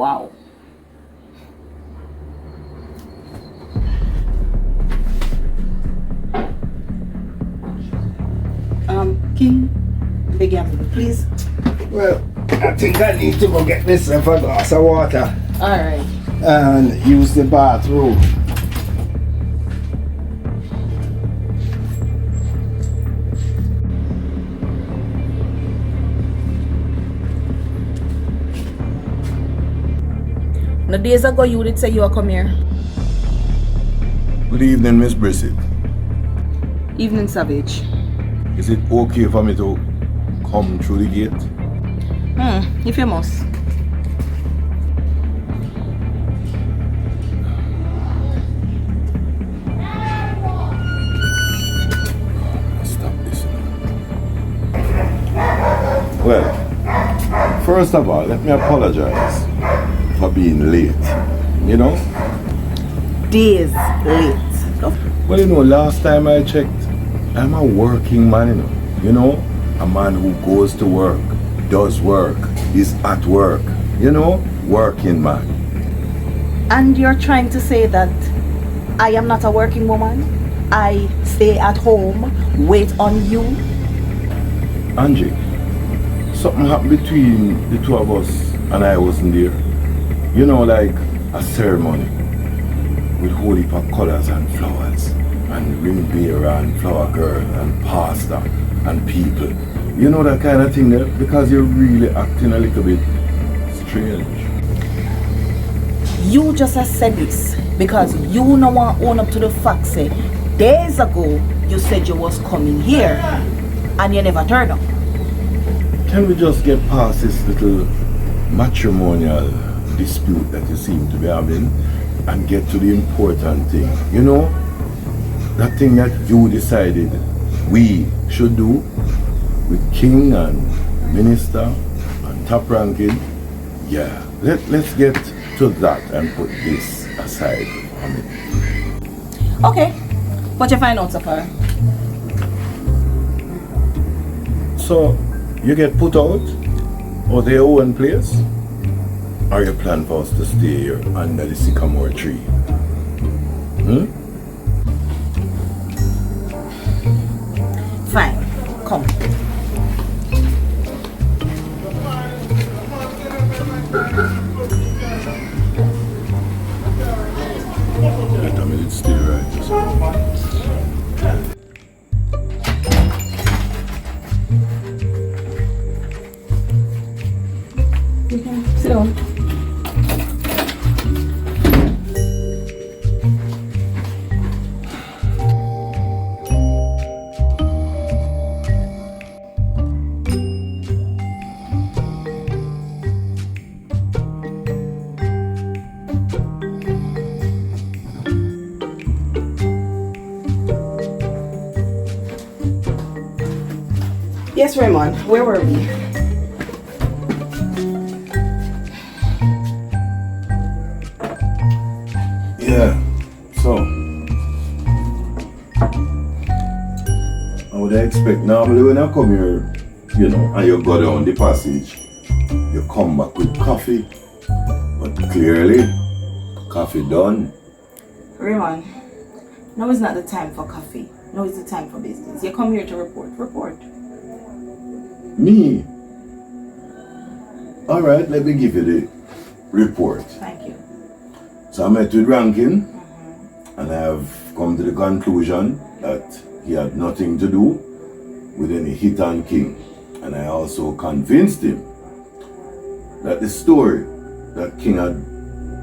Wow. King, beg your pardon, please. Well, I think I need to go get myself a glass of water. Alright. And use the bathroom. No days ago you did say you were come here. Good evening, Miss Brissett. Evening, Savage. Is it okay for me to come through the gate? If you must. Stop this. Well, first of all, let me apologize for being late. You know? Days late. Well, you know, last time I checked, I'm a working man, you know? A man who goes to work, does work, is at work, you know? Working man. And you're trying to say that I am not a working woman? I stay at home, wait on you? Angie, something happened between the two of us and I wasn't there. You know, like a ceremony with whole heap of colors and flowers and ring bearer and flower girl and pastor and people. You know that kind of thing there? Because you're really acting a little bit strange. You just have said this because you no want to own up to the fact say days ago you said you was coming here and you never turned up. Can we just get past this little matrimonial dispute that you seem to be having and get to the important thing? You know, that thing that you decided we should do with King and Minister and Top Ranking. Yeah, let's get to that and put this aside for me. Okay, what you find out so far? So, you get put out or their own place? Or you plan for us to stay here under the sycamore tree? Fine, come. Yeah, tell me it's stay right. Sit down. Yes, Raymond, where were we? Yeah, so I would expect normally when I come here, you know, and you go down the passage, you come back with coffee, but clearly, coffee done. Raymond, now is not the time for coffee. Now is the time for business. You come here to report. Me? Alright, let me give you the report. Thank you. So I met with Rankin, and I have come to the conclusion that he had nothing to do with any hit on King. And I also convinced him that the story that King had,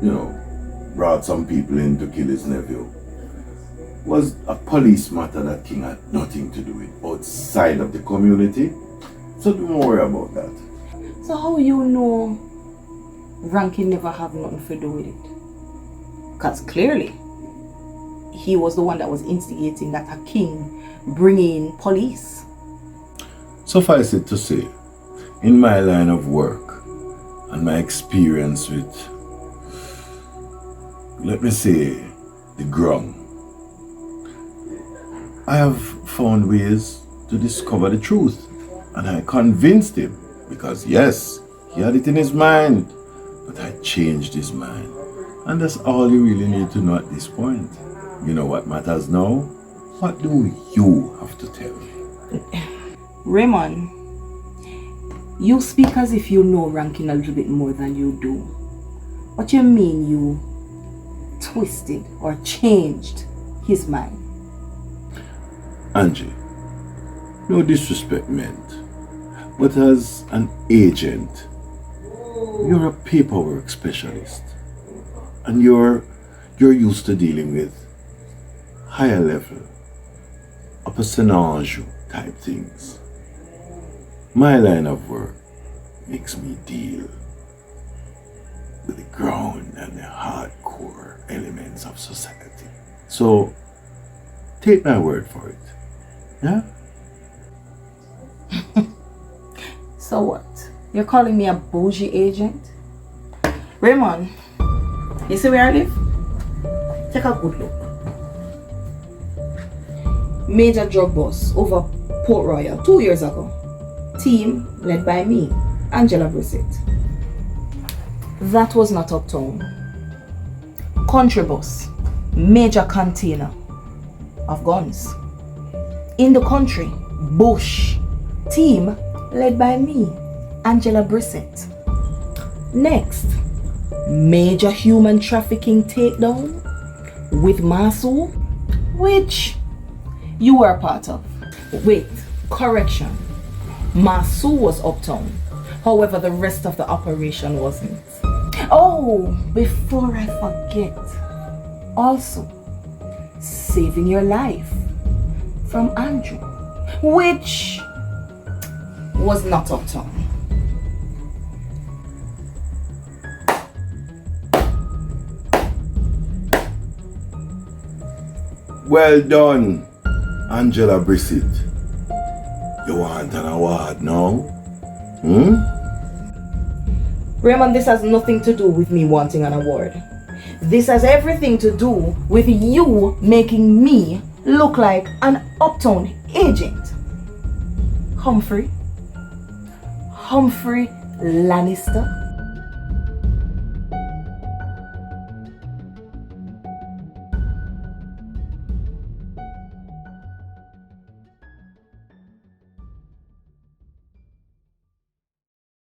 you know, brought some people in to kill his nephew was a police matter that King had nothing to do with outside of the community. So don't worry about that. So how you know Rankin never have nothing to do with it? Because clearly, he was the one that was instigating that a king bring in police. Suffice it to say, in my line of work and my experience with, let me say, the ground, I have found ways to discover the truth. And I convinced him, because yes, he had it in his mind, but I had changed his mind. And that's all you really need to know at this point. You know what matters now? What do you have to tell me? Raymond, you speak as if you know Rankin a little bit more than you do. What you mean you twisted or changed his mind? Angie, no disrespect meant, but as an agent, you're a paperwork specialist, and you're used to dealing with higher level, upper scenario type things. My line of work makes me deal with the ground and the hardcore elements of society. So take my word for it. Yeah? So what? You're calling me a bougie agent? Raymond, you see where I live? Take a good look. Major drug boss over Port Royal 2 years ago. Team led by me, Angela Brissett. That was not Uptown. Country boss, major container of guns. In the country, bush, team led by me, Angela Brissett. Next, major human trafficking takedown with Masu, which you were part of. Wait, correction. Masu was Uptown. However, the rest of the operation wasn't. Oh, before I forget, also saving your life from Andrew, which was not Uptown. Well done, Angela Brissett. You want an award now? Raymond, this has nothing to do with me wanting an award. This has everything to do with you making me look like an Uptown agent. Humphrey Lannister.